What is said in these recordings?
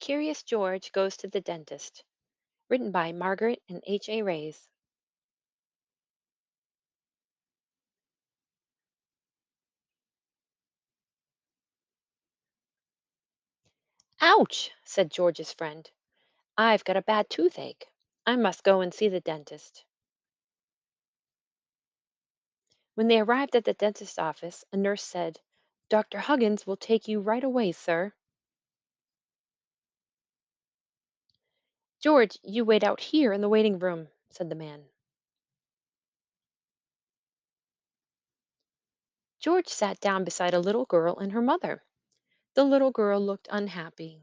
Curious George Goes to the Dentist, written by Margaret and H. A. Reys. Ouch, said George's friend. I've got a bad toothache. I must go and see the dentist. When they arrived at the dentist's office, a nurse said, Dr. Huggins will take you right away, sir. George, you wait out here in the waiting room, said the man. George sat down beside a little girl and her mother. The little girl looked unhappy.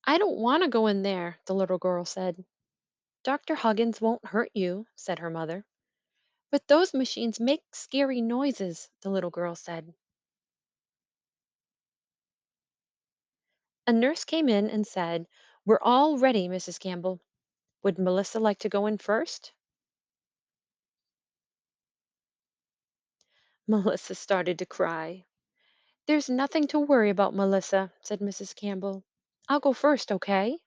I don't want to go in there, the little girl said. Dr. Huggins won't hurt you, said her mother. But those machines make scary noises, the little girl said. A nurse came in and said, We're all ready, Mrs. Campbell. Would Melissa like to go in first? Melissa started to cry. There's nothing to worry about, Melissa, said Mrs. Campbell. I'll go first, okay?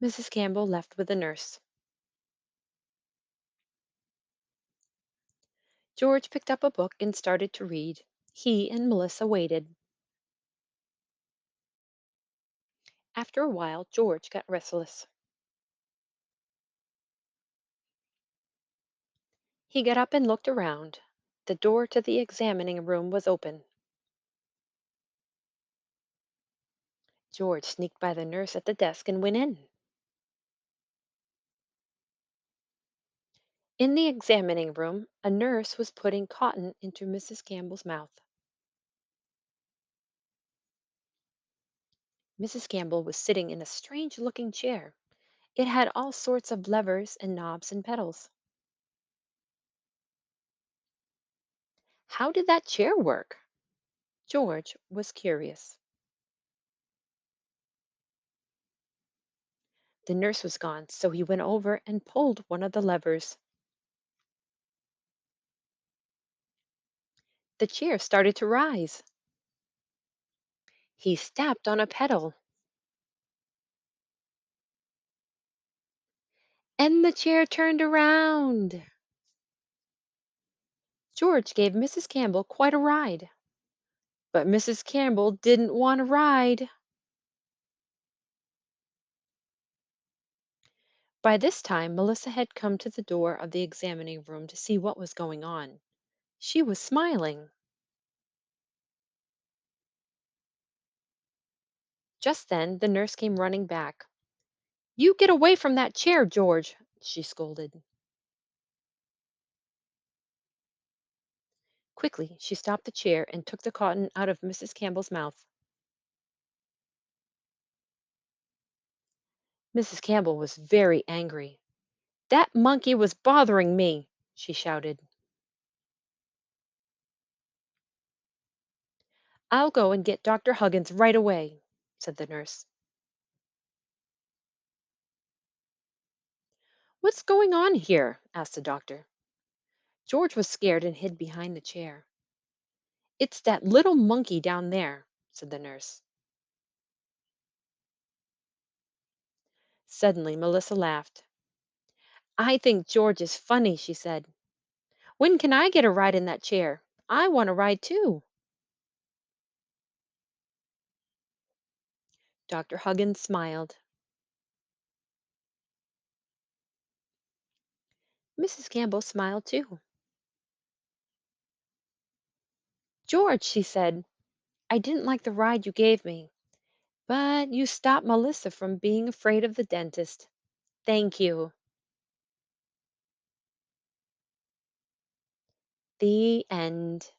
Mrs. Campbell left with the nurse. George picked up a book and started to read. He and Melissa waited. After a while, George got restless. He got up and looked around. The door to the examining room was open. George sneaked by the nurse at the desk and went in. In the examining room, a nurse was putting cotton into Mrs. Campbell's mouth. Mrs. Campbell was sitting in a strange looking chair. It had all sorts of levers and knobs and pedals. How did that chair work? George was curious. The nurse was gone, so he went over and pulled one of the levers. The chair started to rise. He stepped on a pedal, and the chair turned around. George gave Mrs. Campbell quite a ride. But Mrs. Campbell didn't want to ride. By this time, Melissa had come to the door of the examining room to see what was going on. She was smiling. Just then, the nurse came running back. You get away from that chair, George, she scolded. Quickly, she stopped the chair and took the cotton out of Mrs. Campbell's mouth. Mrs. Campbell was very angry. That monkey was bothering me, she shouted. I'll go and get Dr. Huggins right away, said the nurse. What's going on here? Asked the doctor. George was scared and hid behind the chair. It's that little monkey down there, said the nurse. Suddenly, Melissa laughed. I think George is funny, she said. When can I get a ride in that chair? I want a ride too. Dr. Huggins smiled. Mrs. Campbell smiled too. George, she said, I didn't like the ride you gave me, but you stopped Melissa from being afraid of the dentist. Thank you. The end.